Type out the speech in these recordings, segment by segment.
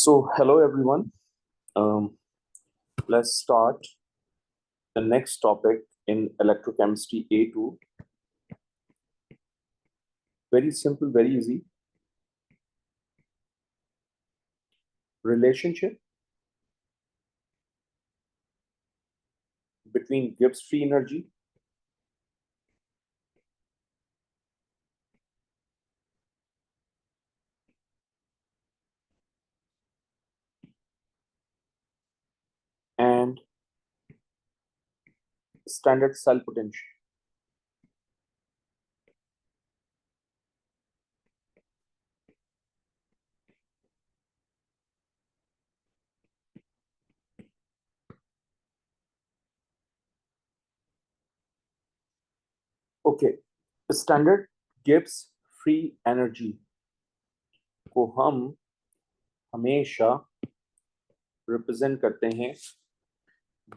So, hello everyone. Um, let's start the next topic in electrochemistry A2. Very simple, very easy. Relationship between Gibbs free energy and standard cell potential. Okay, standard Gibbs free energy को हम हमेशा represent करते हैं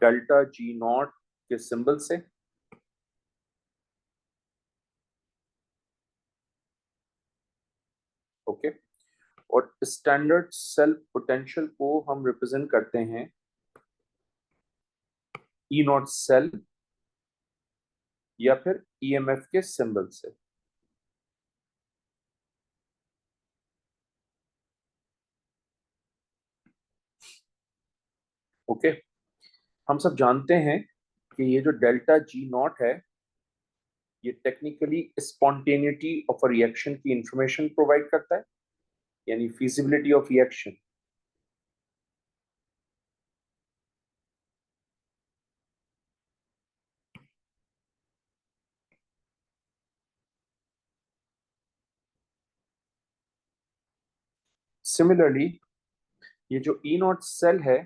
delta G not के symbol से। Okay, और standard cell potential को हम रिप्रेजेंट करते हैं ई नॉट सेल या फिर ईएमएफ के सिंबल से। ओके, हम सब जानते हैं कि ये जो डेल्टा जी नॉट है ये technically spontaneity of a reaction की इंफॉर्मेशन प्रोवाइड करता है, यानी फिजिबिलिटी ऑफ रिएक्शन। सिमिलरली ये जो ई नॉट सेल है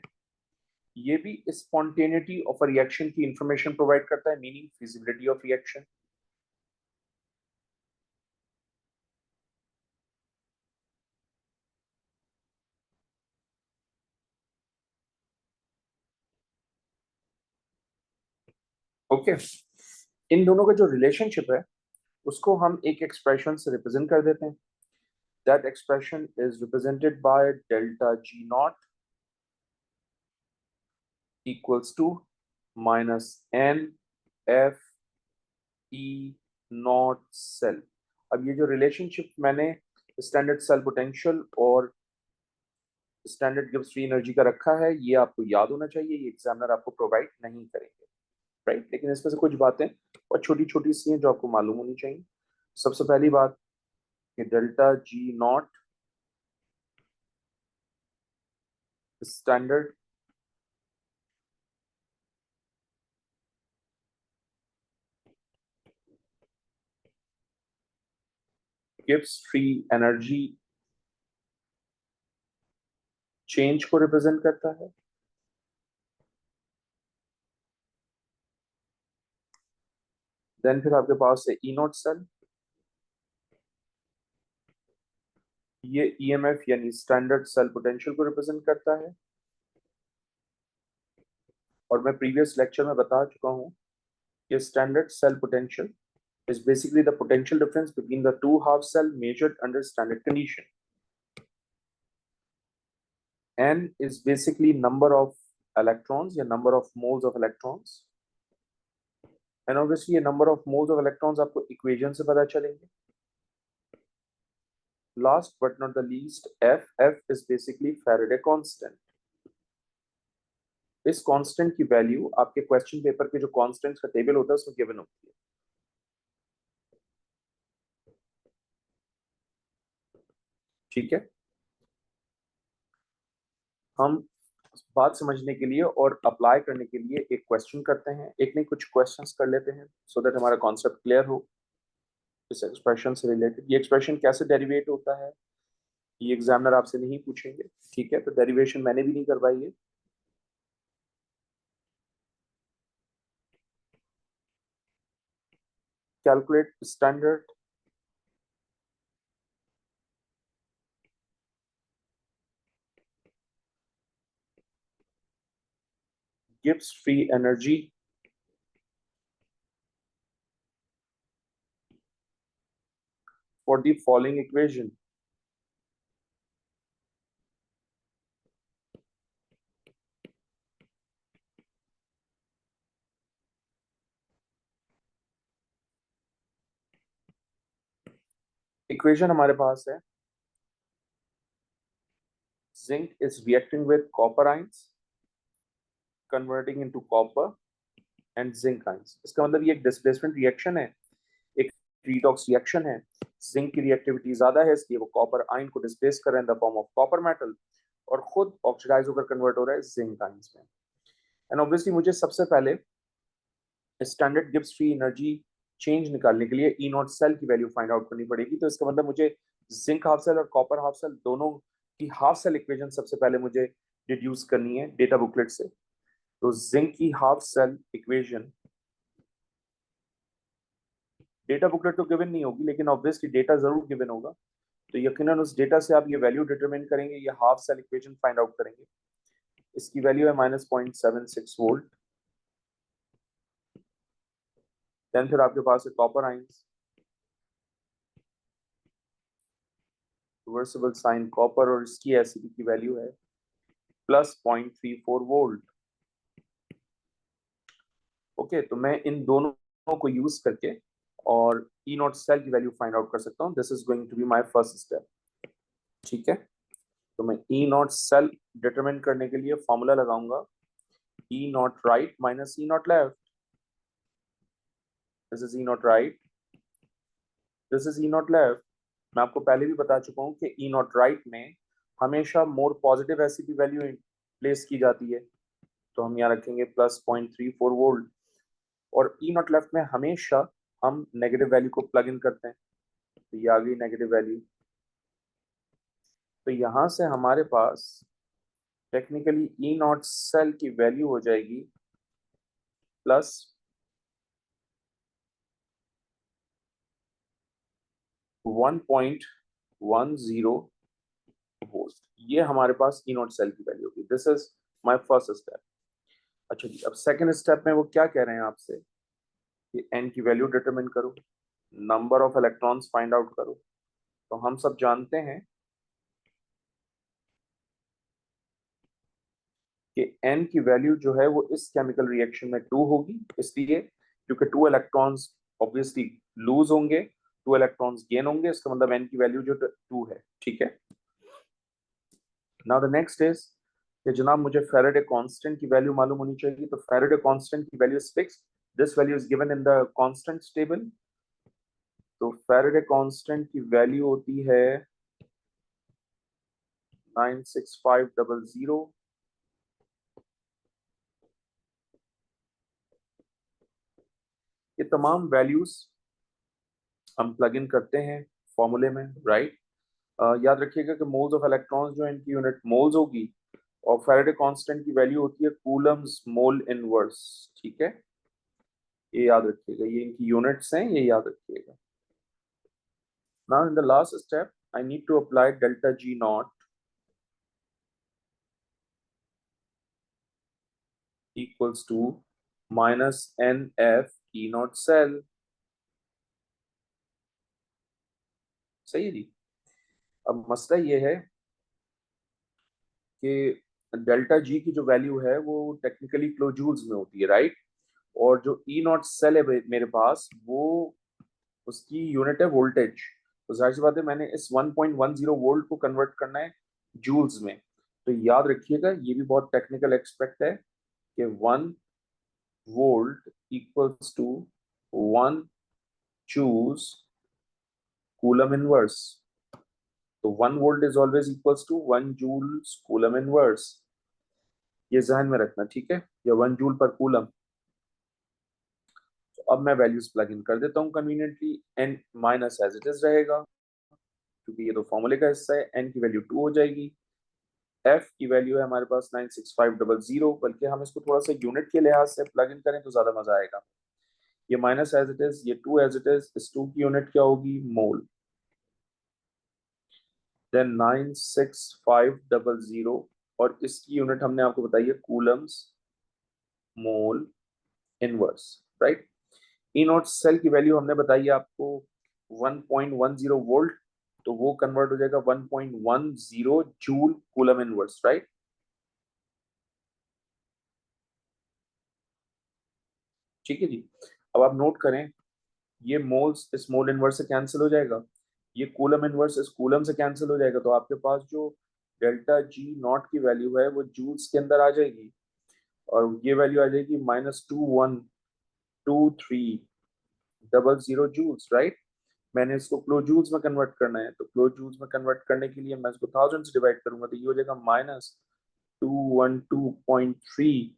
ये भी स्पॉन्टेनिटी ऑफ अ रिएक्शन की इंफॉर्मेशन प्रोवाइड करता है, meaning feasibility of reaction. Okay, इन दोनों का जो रिलेशनशिप है उसको हम एक एक्सप्रेशन से रिप्रेजेंट कर देते हैं। That expression is represented by delta G not equals to minus n F E not cell. अब ये जो रिलेशनशिप मैंने स्टैंडर्ड सेल पोटेंशियल और स्टैंडर्ड गिब्स फ्री एनर्जी का रखा है ये आपको याद होना चाहिए, ये एग्जामिनर आपको प्रोवाइड नहीं करेंगे, राइट। लेकिन इसमें से कुछ बातें और छोटी छोटी सी हैं जो आपको मालूम होनी चाहिए। सबसे पहली बात कि delta G not standard Gibbs free energy change को रिप्रेजेंट करता है। देन फिर आपके पास है ई नॉट सेल, ये ईएमएफ यानी स्टैंडर्ड सेल पोटेंशियल को रिप्रेजेंट करता है। और मैं प्रीवियस लेक्चर में बता चुका हूं कि standard cell potential is basically the potential difference between the two half cell measured under standard condition. N is basically number of electrons या number of moles of electrons, and obviously ये number of moles of electrons आपको equation से पता चलेंगे। Last but not the least, F is basically Faraday constant. इस constant की value आपके question paper के जो कांस्टेंट्स का टेबल होता है उसमें गिवन होती है, ठीक है। हम बात समझने के लिए और अप्लाई करने के लिए एक क्वेश्चन करते हैं, एक नहीं कुछ क्वेश्चंस कर लेते हैं सो दैट हमारा कॉन्सेप्ट क्लियर हो इस एक्सप्रेशन से रिलेटेड। ये एक्सप्रेशन कैसे डेरिवेट होता है ये एग्जामिनर आपसे नहीं पूछेंगे, ठीक है। तो डेरिवेशन मैंने भी नहीं करवाई है। Calculate standard Gibbs free energy for the following equation. Equation हमारे पास है zinc is reacting with copper ions converting into copper and zinc ions. इसका मतलब ये एक डिस्प्लेसमेंट रिएक्शन है, एक रिडॉक्स रिएक्शन है। जिंक की रिएक्टिविटी ज्यादा है, इसलिए वो कॉपर आयन को डिस्प्लेस कर रहे हैं in the form of copper metal, और खुद ऑक्सीडाइज होकर कन्वर्ट हो रहा है जिंक आयंस में। एंड ऑब्वियसली मुझे सबसे पहले standard Gibbs free energy change निकालने के लिए ई नॉट सेल की वैल्यू फाइंड आउट करनी पड़ेगी। तो इसका मतलब मुझे जिंक हाफ सेल और कॉपर हाफ सेल दोनों की हाफ सेल इक्वेशन सबसे पहले मुझे डिड्यूस करनी है डेटा बुकलेट से। तो जिंक की half cell equation data booklet तो गिवन नहीं होगी, लेकिन ऑब्वियसली डेटा जरूर गिवन होगा, तो यकीनन उस डेटा से आप ये वैल्यू डिटरमिन करेंगे, ये half cell equation find out करेंगे। इसकी वैल्यू है -0.76 वोल्ट। देन फिर आपके पास है copper ions, reversible sign copper, और इसकी एसिडी की वैल्यू है +0.34 वोल्ट। ओके, तो मैं इन दोनों को यूज करके और ई नॉट सेल की वैल्यू फाइंड आउट कर सकता हूँ। This is going to be my first step. ठीक है, तो मैं ई नॉट सेल डिटरमिन करने के लिए फॉर्मूला लगाऊंगा E naught right minus E naught left. This is E naught right, this is E naught left. मैं आपको पहले भी बता चुका हूँ कि ई नॉट राइट में हमेशा मोर पॉजिटिव ऐसी भी वैल्यू प्लेस की जाती है, तो हम यहाँ रखेंगे +0.34 वोल्ट। और ई नॉट लेफ्ट में हमेशा हम नेगेटिव वैल्यू को प्लग इन करते हैं, तो ये आ गई नेगेटिव वैल्यू। तो यहाँ से हमारे पास टेक्निकली ई नॉट सेल की वैल्यू हो जाएगी +1.10 वोल्ट। ये हमारे पास ई नॉट सेल की वैल्यू होगी। This is my first step. अच्छा जी, अब सेकंड स्टेप में वो क्या कह रहे हैं आपसे कि एन की वैल्यू डिटरमिन करो, number of electrons find out करो। तो हम सब जानते हैं कि एन की वैल्यू जो है वो इस केमिकल रिएक्शन में 2 होगी, इसलिए क्योंकि 2 इलेक्ट्रॉन्स ऑब्वियसली लूज होंगे, 2 इलेक्ट्रॉन्स गेन होंगे, इसका मतलब एन की वैल्यू जो 2 है। ठीक है, नाउ द नेक्स्ट इज कि जनाब मुझे फैराडे कांस्टेंट की वैल्यू मालूम होनी चाहिए। तो फैराडे कांस्टेंट की value is fixed, this value is given in the constants table. तो फैराडे कांस्टेंट की वैल्यू होती है 96500। ये तमाम वैल्यूज हम प्लग इन करते हैं फॉर्मूले में, राइट। याद रखिएगा कि मोल्स ऑफ इलेक्ट्रॉन्स जो है इनकी यूनिट मोल्स होगी, और फैराडे कांस्टेंट की वैल्यू होती है कूलम्स मोल इनवर्स। ठीक है, ये याद रखिएगा, ये इनकी यूनिट्स हैं, ये याद रखिएगा। Now in the last step I need to apply delta G not equals to -NF E not cell. सही है जी। अब मसला ये है कि डेल्टा जी की जो वैल्यू है वो टेक्निकली किलोजूल्स में होती है, राइट। और जो ई नॉट सेल है मेरे पास, वो उसकी यूनिट है वोल्टेज। तो जाहिर सी बात है मैंने इस 1.10 वोल्ट को कन्वर्ट करना है जूल्स में। तो याद रखिएगा, ये भी बहुत टेक्निकल एक्सपेक्ट है कि 1 volt equals to 1 joules coulomb inverse. तो 1 volt is always equals to 1 joules coulomb inverse, ये जहन में रखना, ठीक है, या 1 जूल पर कूलम। तो अब मैं वैल्यूज प्लग इन कर देता हूँ conveniently. N minus as it is रहेगा, क्योंकि ये तो फॉर्मूले का हिस्सा है। एन की वैल्यू 2 हो जाएगी। एफ की वैल्यू है हमारे पास 96500, बल्कि हम इसको थोड़ा सा यूनिट के लिहाज से प्लग इन करें तो ज्यादा मजा आएगा। ये माइनस एज इट इज, ये 2 एज इट इज, इस 2 की यूनिट क्या होगी, मोल। देन 96500, और इसकी यूनिट हमने आपको बताई है coulombs mole inverse, right. E not cell की वैल्यू हमने बताई है आपको 1.10 वोल्ट, तो वो कन्वर्ट हो जाएगा 1.10 जूल कूलम इनवर्स, राइट। ठीक है जी। अब आप नोट करें, ये मोल्स इस मोल इनवर्स से कैंसिल हो जाएगा, ये कूलम इनवर्स इस कूलम से कैंसिल हो जाएगा, तो आपके पास जो डेल्टा जी नॉट की वैल्यू है वो जूल्स के अंदर आ जाएगी, और ये वैल्यू आ जाएगी -212300 जूल्स, राइट। मैंने इसको किलो जूल्स में कन्वर्ट करना है, तो किलो जूल्स में कन्वर्ट करने के लिए मैं इसको 1000 से डिवाइड करूंगा, तो ये हो जाएगा -212.30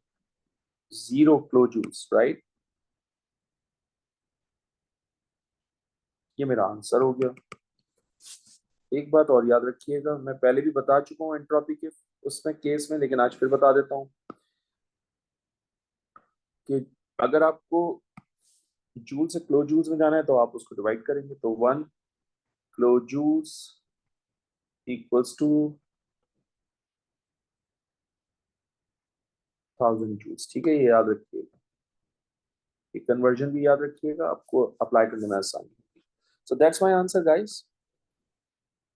किलो जूल्स, राइट। ये मेरा आंसर हो गया। एक बात और याद रखिएगा, मैं पहले भी बता चुका हूँ एंट्रोपी के उसमें केस में, लेकिन आज फिर बता देता हूँ कि अगर आपको जूल से किलो जूल्स में जाना है तो आप उसको डिवाइड करेंगे, तो 1 kilo joules equals to 1000 joules. ठीक है, ये याद रखिएगा, ये कन्वर्जन भी याद रखिएगा, आपको अप्लाई करने में आसानी होगी। So that's my answer guys,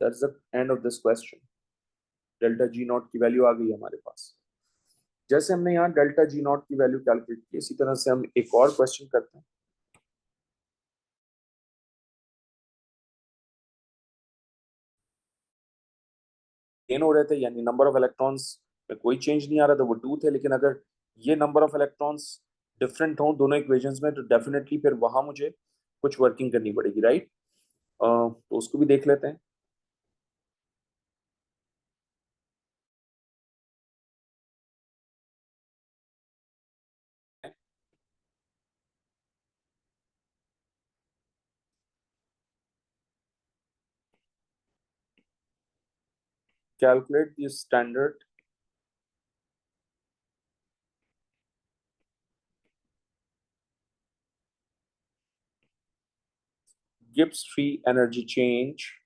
that's the end of this question. Delta G not की वैल्यू आ गई हमारे पास। जैसे हमने यहाँ डेल्टा जी नॉट की वैल्यू कैलकुलेट की, इसी तरह से हम एक और क्वेश्चन करते हैं। गेन हो रहे थे, यानी नंबर ऑफ इलेक्ट्रॉन्स में कोई चेंज नहीं आ रहा था, वो 2 थे, लेकिन अगर ये नंबर ऑफ इलेक्ट्रॉन्स डिफरेंट हो दोनों इक्वेशंस में, तो डेफिनेटली फिर वहां मुझे कुछ वर्किंग करनी पड़ेगी, राइट। तो उसको भी देख लेते हैं। Calculate the standard Gibbs free energy change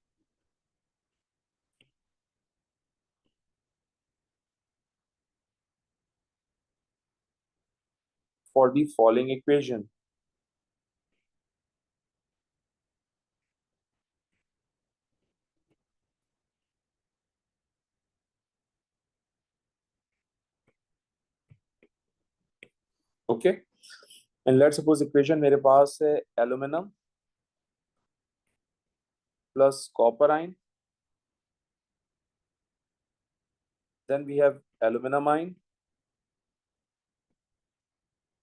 for the following equation. Okay, and let's suppose equation मेरे पास है aluminium plus copper ion, then we have aluminum ion,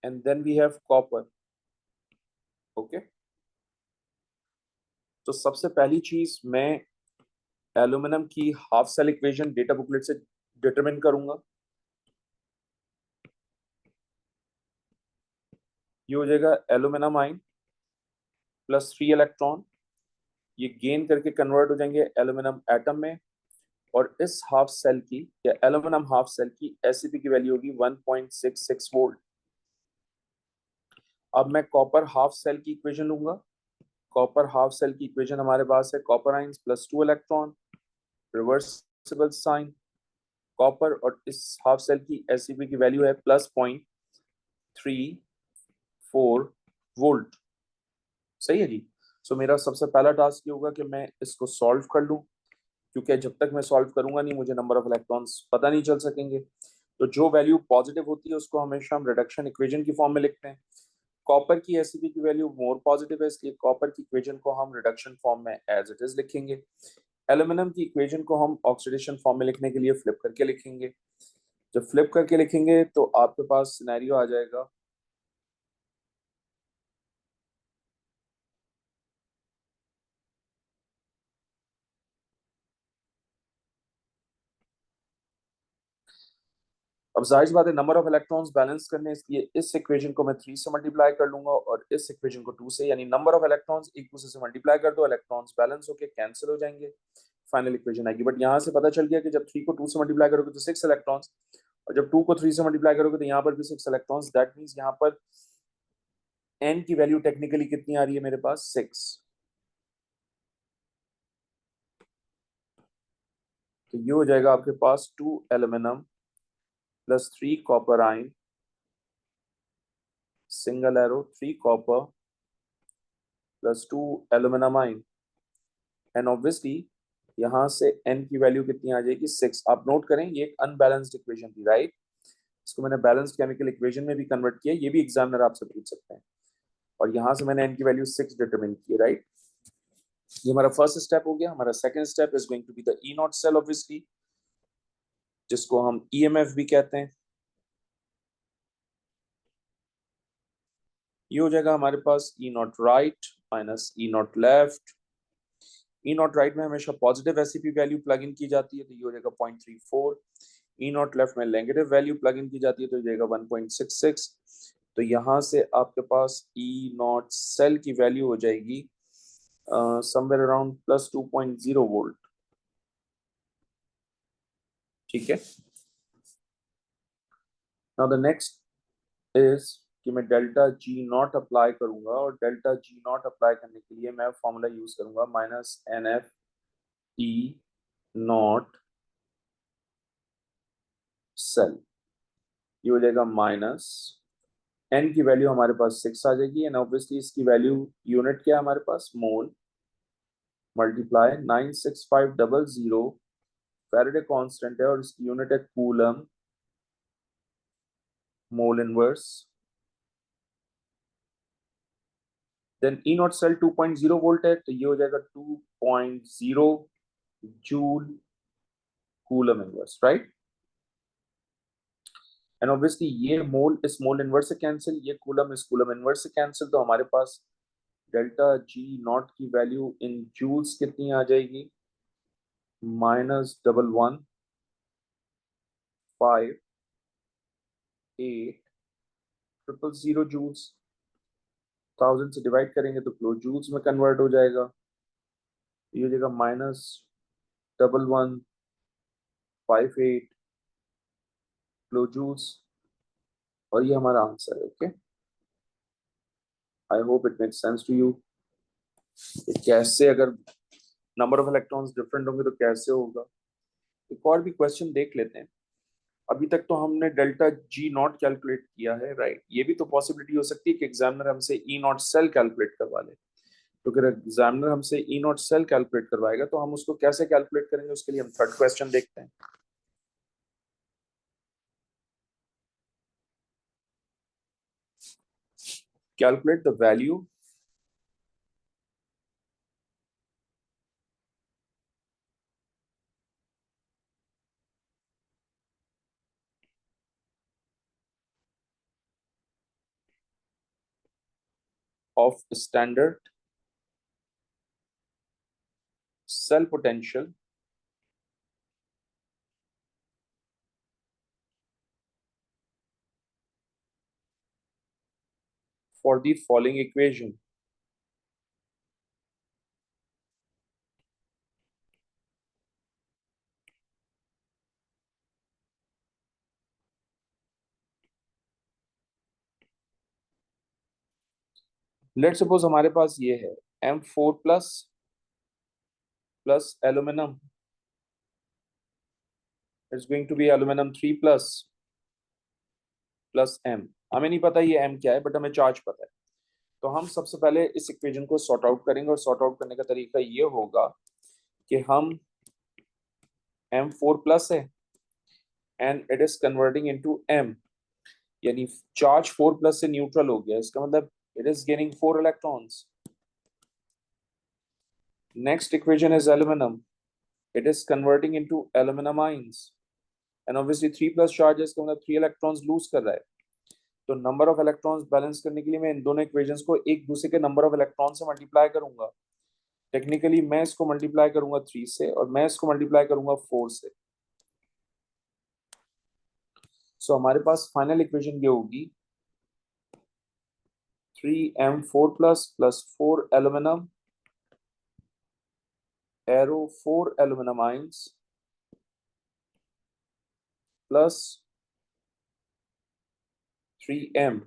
and then we have copper. Okay, तो सबसे पहली चीज मैं aluminium की half cell equation data booklet से determine करूंगा। ये हो जाएगा एल्यूमिनियम आइन प्लस 3 इलेक्ट्रॉन, ये गेन करके कन्वर्ट हो जाएंगे एल्यूमिनियम एटम में, और इस हाफ सेल की या एल्यूमिनियम हाफ सेल की एससीपी की वैल्यू होगी 1.66 वोल्ट। अब मैं कॉपर हाफ सेल की इक्वेशन लूंगा। कॉपर हाफ सेल की इक्वेशन हमारे पास है copper ions plus 2 electron, reversible sign copper, और इस हाफ सेल की एससीपी की वैल्यू है +0.34 वोल्ट। सही है जी। सो मेरा सबसे पहला टास्क ये होगा कि मैं इसको सॉल्व कर लूं, क्योंकि जब तक मैं सॉल्व करूंगा नहीं मुझे नंबर ऑफ इलेक्ट्रॉन्स पता नहीं चल सकेंगे। तो जो वैल्यू पॉजिटिव होती है उसको हमेशा हम रिडक्शन इक्वेशन की फॉर्म में लिखते हैं। कॉपर की एससीपी की वैल्यू मोर पॉजिटिव है, इसलिए कॉपर की इक्वेशन को हम रिडक्शन फॉर्म में एज इट इज लिखेंगे। एल्यूमिनियम की इक्वेशन को हम ऑक्सीडेशन फॉर्म में लिखने के लिए फ्लिप करके लिखेंगे। जब फ्लिप करके लिखेंगे तो आपके पास सिनेरियो आ जाएगा अब जाहिर सी बात है नंबर ऑफ इलेक्ट्रॉन्स बैलेंस करने, इसलिए इस इक्वेशन को मैं 3 से मल्टीप्लाई कर लूंगा और इस इक्वेशन को 2 से, यानी नंबर ऑफ इलेक्ट्रॉन्स एक दूसरे से मल्टीप्लाई कर दो, इलेक्ट्रॉन्स बैलेंस होके कैंसिल हो जाएंगे, फाइनल इक्वेशन आएगी। बट यहाँ से पता चल गया कि जब 3 को 2 से मल्टीप्लाई करोगे तो 6 इलेक्ट्रॉन्स, और जब 2 को 3 से मल्टीप्लाई करोगे तो यहाँ पर भी 6 इलेक्ट्रॉन्स। दैट मीन्स यहाँ पर एन की वैल्यू टेक्निकली कितनी आ रही है मेरे पास, 6। तो ये हो जाएगा आपके पास 2 aluminium plus 3 copper ion, single arrow 3 copper plus 2 aluminium ion, and obviously यहाँ से n की वैल्यू कितनी आ जाएगी, 6। आप नोट करें ये एक अनबैलेंस्ड इक्वेशन थी, राइट। इसको मैंने बैलेंस्ड केमिकल इक्वेशन में भी कन्वर्ट किया, ये भी एग्जामिनर आपसे पूछ सकते हैं। और यहाँ से मैंने n की वैल्यू 6 डिटरमिन की, राइट। ये हमारा फर्स्ट स्टेप हो गया। हमारा second step is going to be the E not cell obviously, जिसको हम ईएमएफ भी कहते हैं। ये हो जाएगा हमारे पास E naught right minus E naught left. E naught right में हमेशा positive SCP value plug in की जाती है, तो ये हो जाएगा 0.34। ई नॉट लेफ्ट में नेगेटिव वैल्यू प्लग इन की जाती है, तो ये जाएगा 1.66। तो यहाँ से आपके पास ई नॉट सेल की वैल्यू हो जाएगी समवेयर अराउंड प्लस 2.0 वोल्ट। ठीक है। नाउ द नेक्स्ट इज कि मैं डेल्टा जी नॉट अप्लाई करूंगा, और डेल्टा जी नॉट अप्लाई करने के लिए मैं फॉर्मूला यूज करूंगा minus n F E not cell. ये हो जाएगा माइनस एन की वैल्यू हमारे पास 6 आ जाएगी, एंड ऑब्वियसली इसकी वैल्यू यूनिट क्या है हमारे पास, मोल, मल्टीप्लाई 96500 फैराडे कांस्टेंट है और इसकी यूनिट है coulomb mole inverse. Then E not cell 2.0 volt है, तो ये हो जाएगा 2.0 joule coulomb inverse, right. And obviously ये मोल इस मोल इनवर्स से कैंसिल, ये कूलम इस कूलम इनवर्स से कैंसिल, तो हमारे पास डेल्टा जी नॉट की वैल्यू इन जूल्स कितनी आ जाएगी, -115800 जूल्स। 1000 से डिवाइड करेंगे तो किलो जूल्स में कन्वर्ट हो जाएगा। ये हो जाएगा -1158 किलो जूल्स, और ये हमारा आंसर है। Okay, I hope it makes sense to you. कैसे अगर नंबर ऑफ इलेक्ट्रॉन्स डिफरेंट होंगे तो कैसे होगा। एक और भी क्वेश्चन देख लेते हैं। अभी तक तो हमने डेल्टा जी नॉट कैलकुलेट किया है, राइट। ये भी तो पॉसिबिलिटी हो सकती है कि एग्जामिनर हमसे ई नॉट सेल कैलकुलेट करवा ले। तो अगर एग्जामिनर हमसे ई नॉट सेल कैलकुलेट करवाएगा तो हम उसको कैसे कैलकुलेट करेंगे, उसके लिए हम थर्ड क्वेश्चन देखते हैं। Calculate the value of standard cell potential for the following equation. Let suppose हमारे पास ये है M4 plus plus aluminium it's going to be aluminium 3 plus plus M। हमें नहीं पता ये M क्या है, बट हमें चार्ज पता है। तो हम सबसे पहले इस इक्वेशन को सॉर्ट आउट करेंगे, और सॉर्ट आउट करने का तरीका ये होगा कि हम M4 प्लस है and it is converting into M, यानी चार्ज 4 प्लस से न्यूट्रल हो गया, इसका मतलब it is gaining 4 electrons. Next equation is aluminium, it is converting into aluminum ions, and obviously 3 plus charges का मतलब 3 electrons lose कर रहा है। तो नंबर ऑफ इलेक्ट्रॉन्स बैलेंस करने के लिए मैं इन दोनों इक्वेशंस को एक दूसरे के नंबर ऑफ इलेक्ट्रॉन से मल्टीप्लाई करूंगा। टेक्निकली मैं इसको मल्टीप्लाई करूंगा 3 से, और मैं इसको मल्टीप्लाई करूंगा 4 से। सो हमारे पास फाइनल इक्वेशन ये होगी 3M4 plus plus 4 aluminium arrow 4 aluminium ions plus 3M,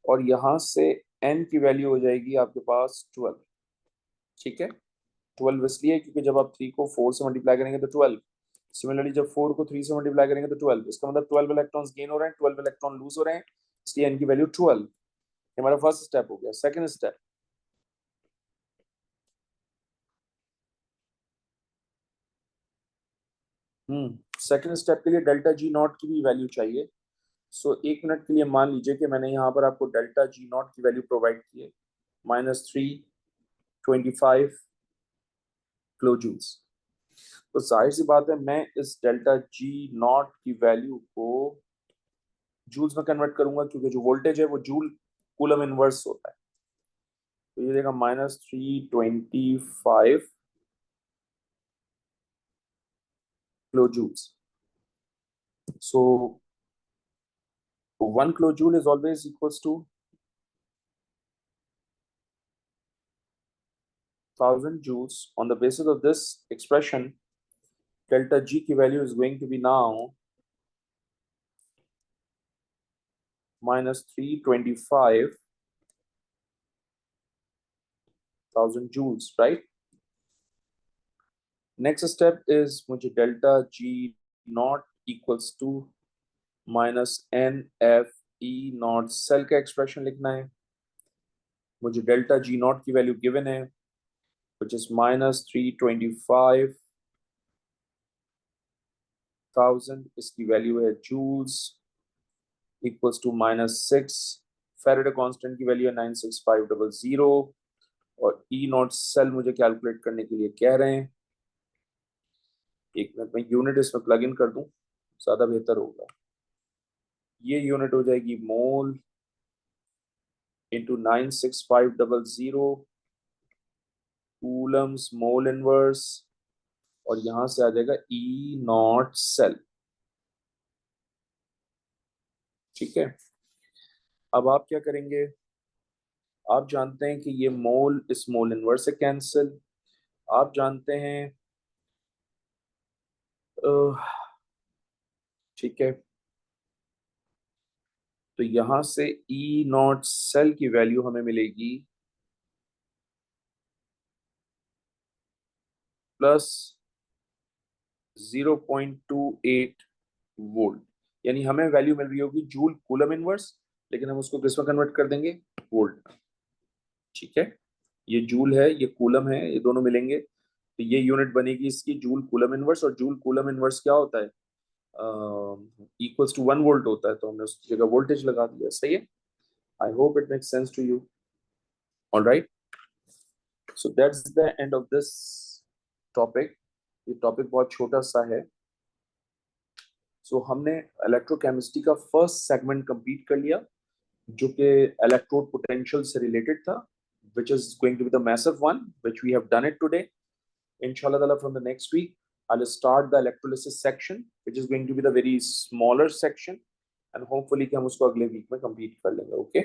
और यहां से n की वैल्यू हो जाएगी आपके पास 12। ठीक है, 12 इसलिए क्योंकि जब आप 3 को 4 से मल्टीप्लाई करेंगे तो 12, सिमिलरली जब 4 को 3 से मल्टीप्लाई करेंगे तो 12, इसका मतलब 12 इलेक्ट्रॉन्स गेन हो रहे हैं, 12 इलेक्ट्रॉन लूज हो रहे हैं, इसलिए n की वैल्यू 12। ये हमारा फर्स्ट स्टेप हो गया। सेकंड स्टेप, सेकंड स्टेप के लिए डेल्टा जी नॉट की भी वैल्यू चाहिए। सो एक मिनट के लिए मान लीजिए कि मैंने यहाँ पर आपको डेल्टा जी नॉट की वैल्यू प्रोवाइड की है -3 25 किलो जूल्स। तो जाहिर सी बात है मैं इस डेल्टा जी नॉट की वैल्यू को जूल्स में कन्वर्ट करूंगा, क्योंकि जो वोल्टेज है वो जूल कूलम इनवर्स होता है। तो ये देगा -325 kilo joules. So 1 kilo joule is always equals to 1000 joules. On the basis of this expression, delta G की value is going to be now -325,000 joules, right? Next step is मुझे delta G naught equals to minus NF E naught cell का expression लिखना है। मुझे delta G naught की value given है, which is -325,000, इसकी value है joules equals to -6, Faraday constant की value है 96500, और E नॉट सेल मुझे कैलकुलेट करने के लिए कह रहे हैं। एक मिनट में यूनिट इसमें प्लग इन कर दूं, ज्यादा बेहतर होगा। ये यूनिट हो जाएगी mole into 96500 Coulomb's mole inverse, और यहां से आ जाएगा ई नॉट सेल। ठीक है, अब आप क्या करेंगे, आप जानते हैं कि ये मोल इस मोल इनवर्स से कैंसिल, आप जानते हैं ठीक है, तो यहां से ई नॉट सेल की वैल्यू हमें मिलेगी प्लस 0.28 वोल्ट, यानी हमें वैल्यू मिल रही होगी जूल कूलम इनवर्स, लेकिन हम उसको किस में कन्वर्ट कर देंगे, वोल्ट में। ठीक है, ये जूल है ये कूलम है, ये दोनों मिलेंगे तो ये यूनिट बनेगी इसकी जूल कूलम इनवर्स, और जूल कूलम इनवर्स क्या होता है, इक्वल्स टू 1 वोल्ट होता है, तो हमने उसकी जगह वोल्टेज लगा दिया। सही है, I hope it makes sense to you. Alright, so that's the end of this topic. ये टॉपिक बहुत छोटा सा है। सो हमने इलेक्ट्रोकेमिस्ट्री का फर्स्ट सेगमेंट कंप्लीट कर लिया, जो कि इलेक्ट्रोड पोटेंशियल से रिलेटेड था, which is going to be the massive one, which we have done it today. Inshallah ta'ala, from the next week, I'll start the electrolysis section, which is going to be the very smaller section, and hopefully कि हम उसको अगले week में complete कर लेंगे। Okay